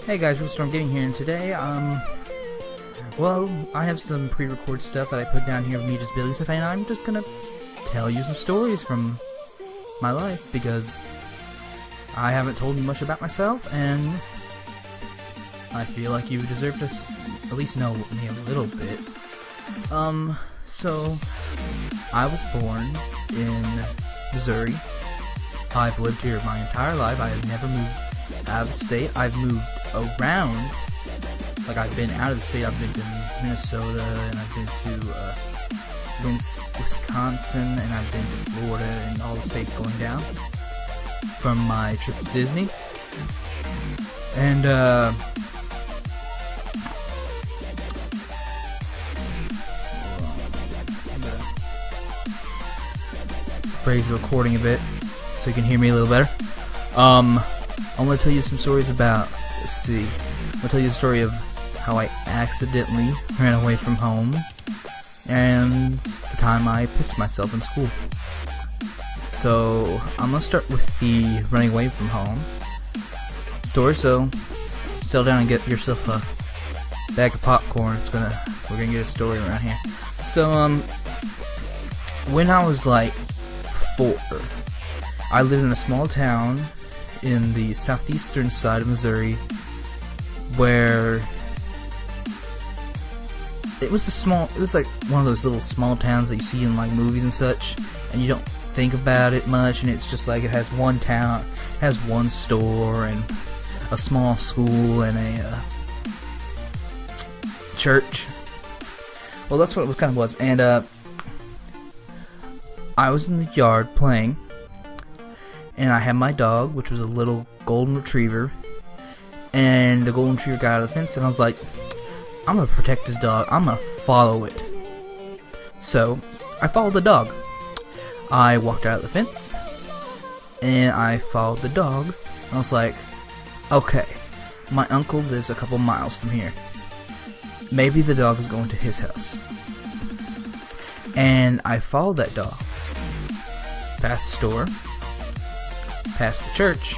Hey guys, Storm Gaming here, and today, well, I have some pre-recorded stuff that I put down here of me just building stuff, and I'm just gonna tell you some stories from my life, because I haven't told you much about myself, and I feel like you deserve to at least know me a little bit. So, I was born in Missouri. I've lived here my entire life. I have never moved out of the state. I've moved around. Like, I've been out of the state. I've been to Minnesota, and I've been to Wisconsin, and I've been to Florida, and all the states going down from my trip to Disney. And raise the recording a bit so you can hear me a little better. I'm going to tell you some stories about, let's see, I'm going to tell you the story of how I accidentally ran away from home and the time I pissed myself in school. So, I'm going to start with the running away from home story, so settle down and get yourself a bag of popcorn. We're going to get a story around here. So, when I was like 4, I lived in a small town in the southeastern side of Missouri, where it was like one of those little small towns that you see in like movies and such, and you don't think about it much, and it's just like it has one town, it has one store, and a small school, and a church. Well, that's what it kind of was, and I was in the yard playing, and I had my dog, which was a little golden retriever, and the golden retriever got out of the fence, and I was like, I'm gonna protect this dog, I'm gonna follow it. So, I followed the dog. I walked out of the fence, and I followed the dog, and I was like, okay, my uncle lives a couple miles from here. Maybe the dog is going to his house. And I followed that dog past the store, past the church.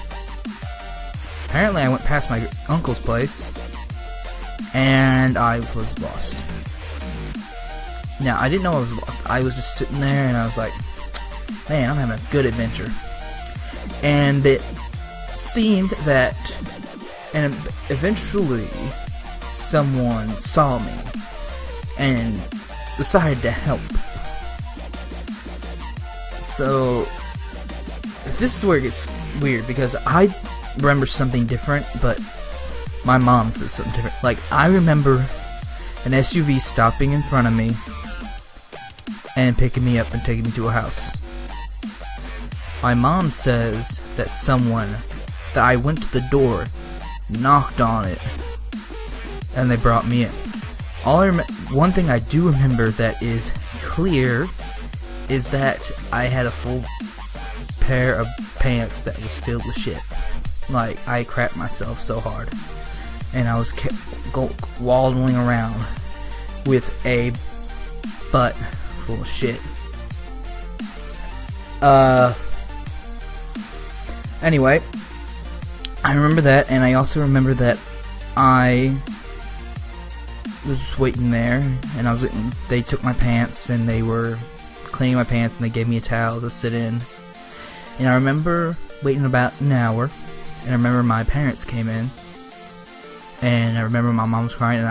Apparently I went past my uncle's place, and I was lost. Now, I didn't know I was lost. I was just sitting there, and I was like, man, I'm having a good adventure. And it seemed that, and eventually, someone saw me, and decided to help. So, this is where it gets weird, because I remember something different, but my mom says something different. Like, I remember an SUV stopping in front of me and picking me up and taking me to a house. My mom says that that I went to the door, knocked on it, and they brought me in. One thing I do remember that is clear is that I had a full pair of pants that was filled with shit. Like, I crapped myself so hard, and I was waddling around with a butt full of shit. Anyway, I remember that, and I also remember that I was just waiting there, and they took my pants, and they were cleaning my pants, and they gave me a towel to sit in. And I remember waiting about an hour, and I remember my parents came in, and I remember my mom was crying, and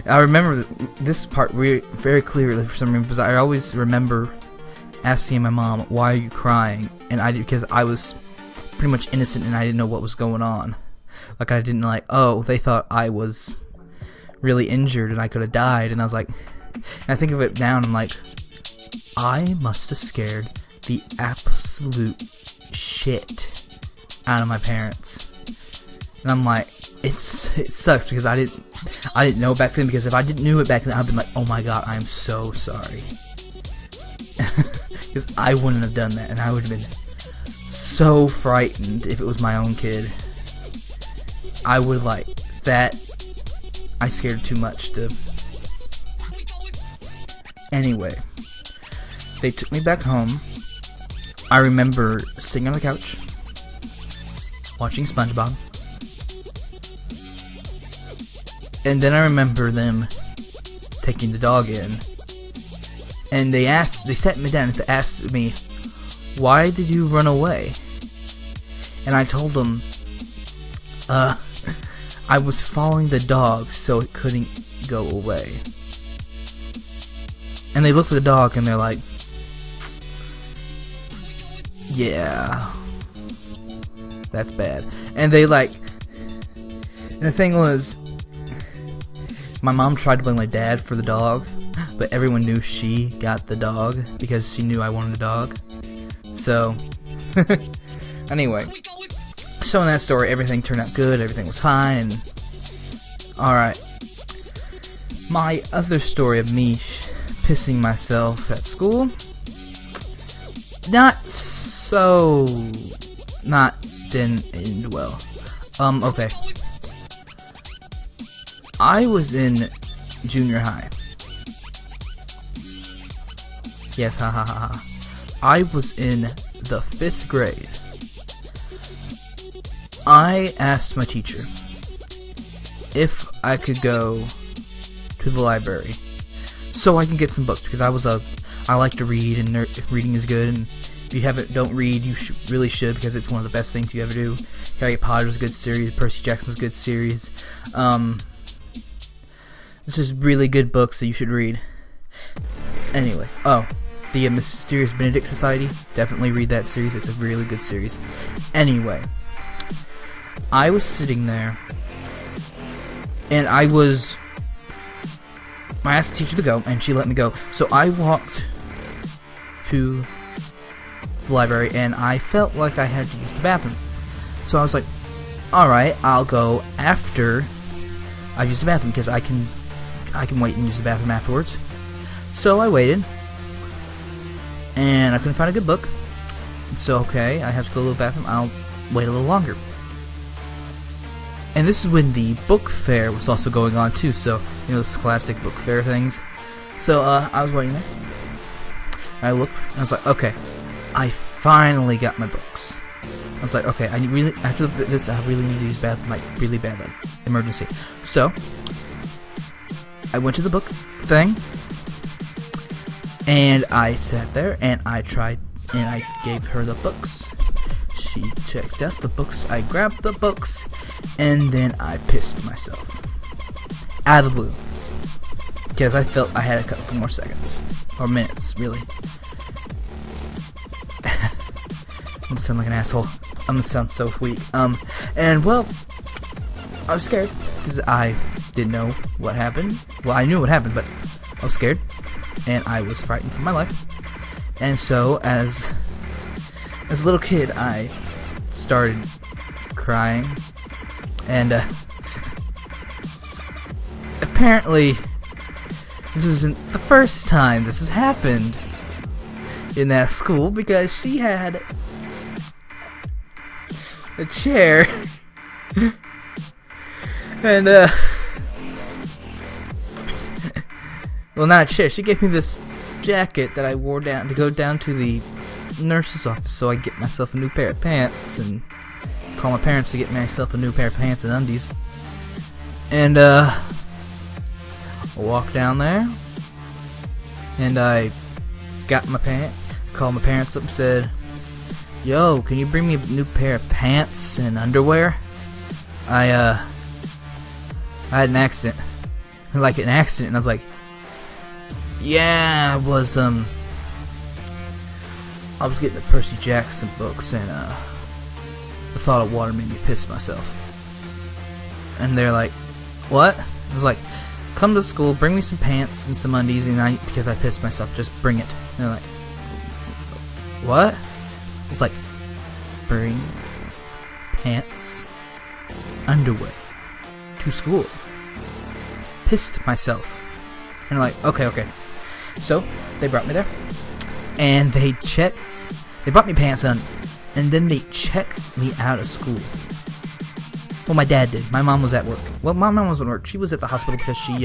I remember this part very clearly for some reason, because I always remember asking my mom, why are you crying? And because I was pretty much innocent, and I didn't know what was going on. Like, I didn't they thought I was really injured, and I could have died, and I was like, and I think of it now, and I'm like, I must have scared the absolute shit out of my parents. And I'm like, it sucks, because I didn't know back then, because if I didn't know it back then, I'd been like, oh my god, I'm so sorry. Because I wouldn't have done that, and I would have been so frightened if it was my own kid. I would that. I scared too much to. Anyway, they took me back home. I remember sitting on the couch, watching SpongeBob, And then I remember them taking the dog in, and they sat me down and asked me, "Why did you run away?" And I told them, I was following the dog so it couldn't go away. And they looked at the dog and they're like, "Yeah, that's bad." And they and the thing was, my mom tried to blame my dad for the dog, but everyone knew she got the dog because she knew I wanted a dog. So, anyway, so in that story, everything turned out good, everything was fine, and alright. My other story of me pissing myself at school, didn't end well. Okay. I was in junior high. Yes, ha ha ha ha. I was in the 5th grade. I asked my teacher if I could go to the library so I can get some books, because I like to read, and reading is good, and if you don't read, you really should, because it's one of the best things you ever do. Harry Potter's a good series, Percy Jackson's a good series. This is really good books that you should read. Anyway, the Mysterious Benedict Society, definitely read that series, it's a really good series. Anyway, I was sitting there, and I asked the teacher to go, and she let me go. So I walked to the library, and I felt like I had to use the bathroom. So I was like, alright, I'll go after I use the bathroom, because I can wait and use the bathroom afterwards. So I waited, and I couldn't find a good book. So okay, I have to go to the bathroom, I'll wait a little longer. And this is when the book fair was also going on too, so, you know, the scholastic book fair things. So, I was waiting there, and I looked, and I was like, okay, I finally got my books. I was like, okay, after this, I really need to use the bathroom, like, really bad, like, emergency. So, I went to the book thing, and I sat there, and I gave her the books. She checked out the books, I grabbed the books, and then I pissed myself. Out of the blue. Because I felt I had a couple more seconds. Or minutes, really. I'm gonna sound like an asshole. I'm gonna sound so weak. And well, I was scared, because I didn't know what happened. Well, I knew what happened, but I was scared. And I was frightened for my life. And so, as a little kid, I started crying, and apparently this isn't the first time this has happened in that school, because she had a chair and well, not a chair, she gave me this jacket that I wore to go down to the nurse's office so I get myself a new pair of pants, and call my parents to get myself a new pair of pants and undies. And I walked down there, and I got my pants, called my parents up and said, "Yo, can you bring me a new pair of pants and underwear? I had an accident." Like an accident, and I was like, "Yeah, I was getting the Percy Jackson books, and the thought of water made me piss myself." And they're like, "What?" I was like, "Come to school, bring me some pants and some undies, and because I pissed myself, just bring it." And they're like, "What?" It's like, bring pants, underwear to school. Pissed myself. And they're like, okay. So, they brought me there, and they brought me pants and undies, and then they checked me out of school. Well, my dad did. My mom was at work. Well, my mom wasn't at work. She was at the hospital because she's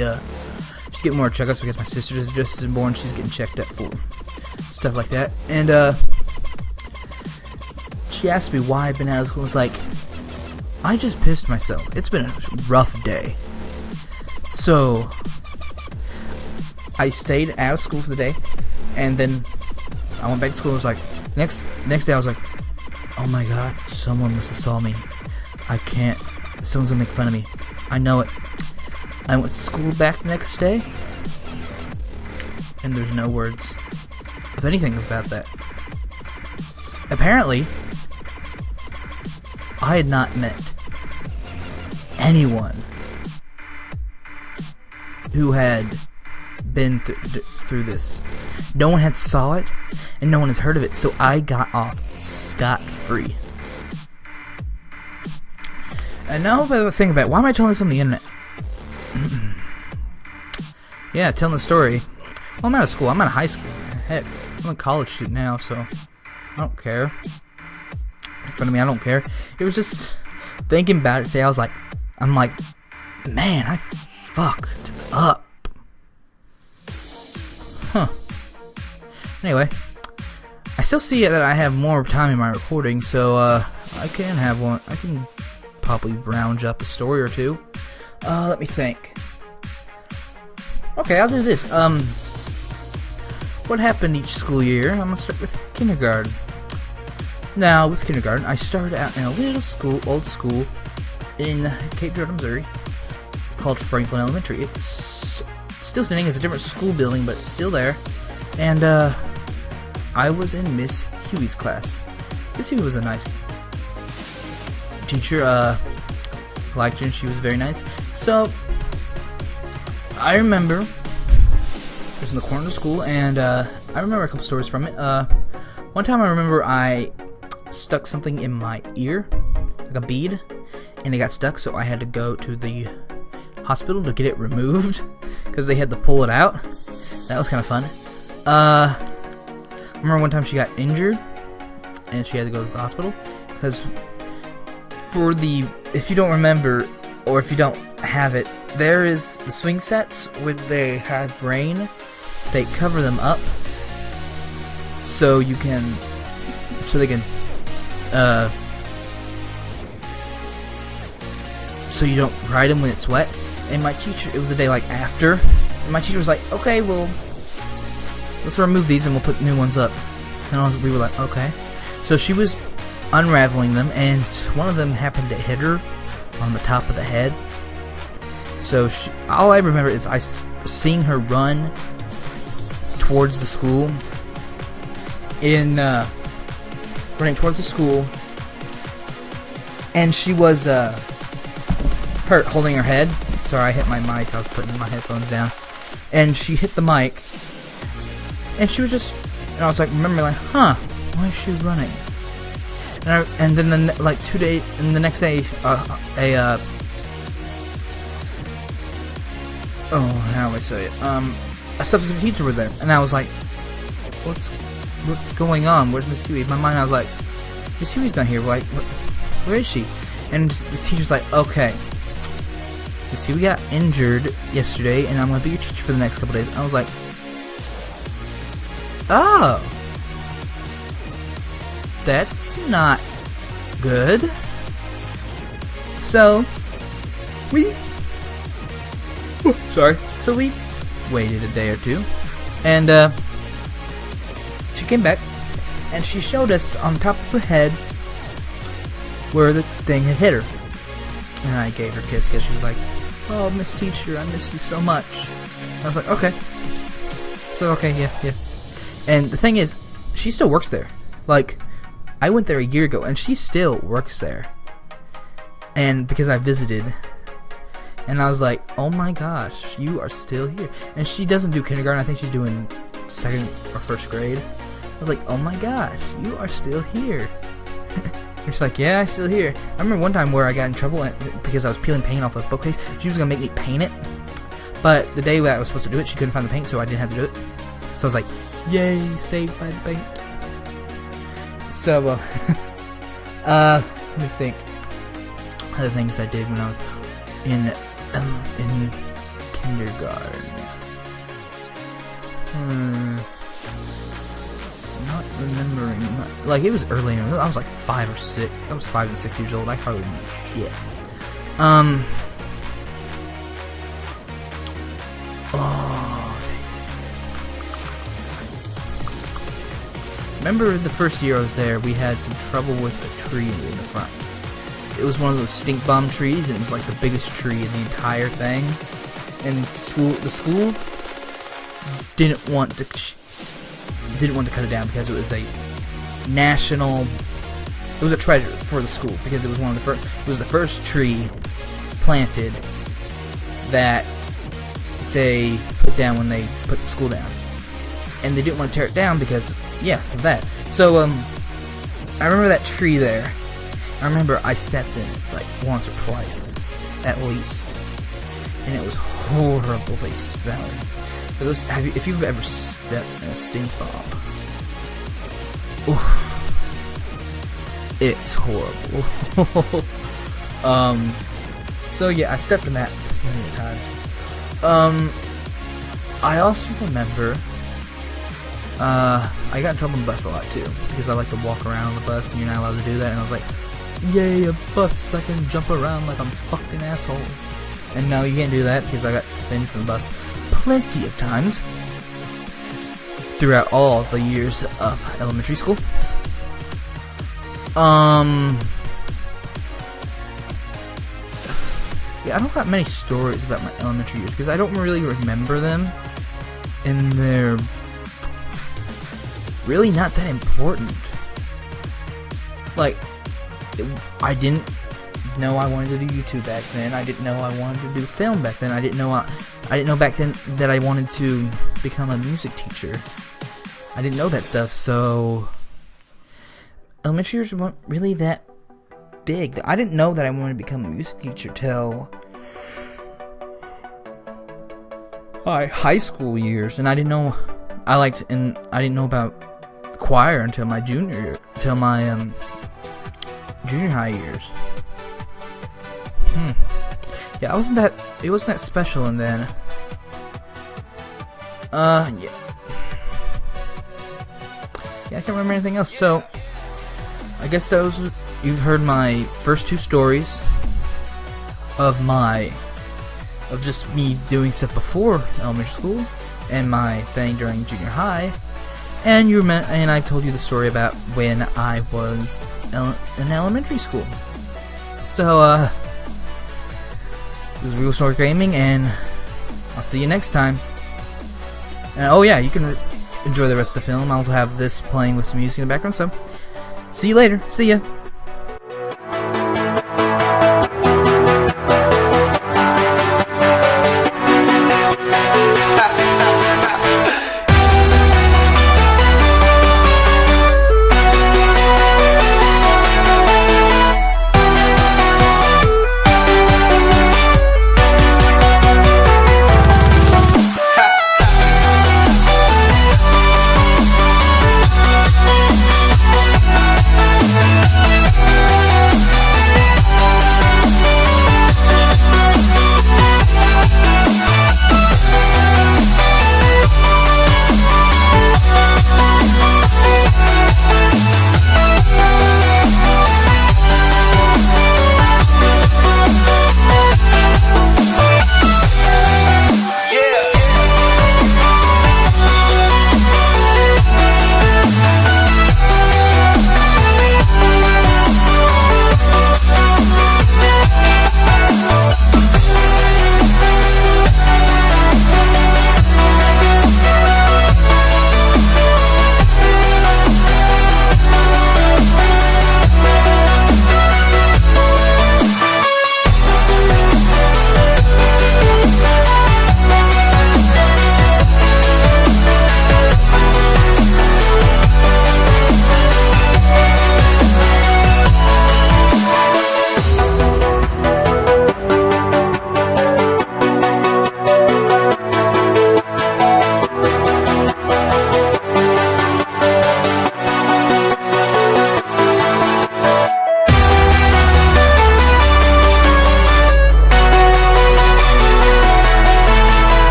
getting more checkups because my sister has just been born. She's getting checked up for stuff like that. And she asked me why I've been out of school. I was like, I just pissed myself. It's been a rough day. So I stayed out of school for the day, and then I went back to school. It was like next day I was like, oh my god, someone must have saw me. I can't. Someone's gonna make fun of me. I know it. I went to school back the next day, and there's no words of anything about that. Apparently, I had not met anyone who had been through this. No one had saw it, and no one has heard of it, so I got off scot-free. And now if I ever think about it, why am I telling this on the internet? Yeah, telling the story. Well, I'm out of school. I'm out of high school. Heck, I'm a college student now, so I don't care. In front of me, I don't care. It was just thinking about it today. I'm like, man, I fucked up. Huh. Anyway, I still see that I have more time in my recording, so I can have one. I can probably round up a story or two. Let me think. Okay, I'll do this. What happened each school year? I'm gonna start with kindergarten. Now, with kindergarten, I started out in a little school, old school, in Cape Girardeau, Missouri, called Franklin Elementary. It's still standing. It's a different school building, but it's still there. And I was in Miss Huey's class. Miss Huey was a nice teacher. Liked her, and she was very nice. So I remember it was in the corner of the school, and I remember a couple stories from it. One time I remember I stuck something in my ear, like a bead, and it got stuck, so I had to go to the hospital to get it removed because they had to pull it out. That was kind of fun. I remember one time she got injured, and she had to go to the hospital because if you don't remember, or if you don't have it, there is the swing sets when they have brain. They cover them up so they can so you don't ride them when it's wet. And my teacher, it was the day like after, and my teacher was like, okay, well, let's remove these and we'll put new ones up. And we were like, okay. So she was unraveling them, and one of them happened to hit her on the top of the head. So all I remember is seeing her run towards the school, running towards the school, and she was hurt, holding her head. Sorry, I hit my mic. I was putting my headphones down, and she hit the mic, and she was just, and I was like, remember, huh, why is she running? And then like 2 days, and the next day, how do I say it? A substitute teacher was there, and I was like, what's going on? Where's Miss Huey? In my mind, I was like, Miss Huey's not here. We're like, where is she? And the teacher's like, okay, Miss Huey got injured yesterday, and I'm gonna be your teacher for the next couple days. I was like, oh, that's not good. So we waited a day or two, and she came back, and she showed us on top of her head where the thing had hit her. And I gave her a kiss because she was like, oh, Miss Teacher, I miss you so much. I was like, okay. So, okay, yeah. And the thing is, she still works there. Like, I went there a year ago, and she still works there. And because I visited, and I was like, oh my gosh, you are still here. And she doesn't do kindergarten. I think she's doing second or first grade. I was like, oh my gosh, you are still here. She's like, yeah, I'm still here. I remember one time where I got in trouble because I was peeling paint off a bookcase. She was going to make me paint it. But the day that I was supposed to do it, she couldn't find the paint, so I didn't have to do it. So I was like, yay, saved by the paint. So, let me think. Other things I did when I was in kindergarten. Not remembering. Like, it was early. I was like 5 or 6. I was 5 and 6 years old. I hardly knew shit. Oh, remember the first year I was there, we had some trouble with a tree in the front. It was one of those stink bomb trees, and it was like the biggest tree in the entire thing. And the school didn't want to cut it down because it was a national. It was a treasure for the school because it was one of the first. It was the first tree planted that they put down when they put the school down, and they didn't want to tear it down because, yeah, of that. So I remember that tree there. I remember I stepped in it like once or twice, at least, and it was horribly smelly. For those, if you've ever stepped in a stink bomb, oof, it's horrible. So yeah, I stepped in that many times. I also remember, I got in trouble on the bus a lot too, because I like to walk around on the bus, and you're not allowed to do that, and I was like, yay, a bus, I can jump around like I'm a fucking asshole. And no, you can't do that, because I got suspended from the bus plenty of times throughout all the years of elementary school. Yeah, I don't got many stories about my elementary years, because I don't really remember them, and they're really not that important. Like, I didn't know I wanted to do YouTube back then. I didn't know I wanted to do film back then. I didn't know back then that I wanted to become a music teacher. I didn't know that stuff, so elementary years weren't really that big. I didn't know that I wanted to become a music teacher till my high school years, and I didn't know I didn't know about choir until my junior high years. Yeah, it wasn't that special, and then yeah, I can't remember anything else. So I guess you've heard my first two stories of just me doing stuff before elementary school and my thing during junior high, and I told you the story about when I was in elementary school. So this is Regal Story Gaming, and I'll see you next time. And oh yeah, you can enjoy the rest of the film. I'll have this playing with some music in the background. So see you later. See ya.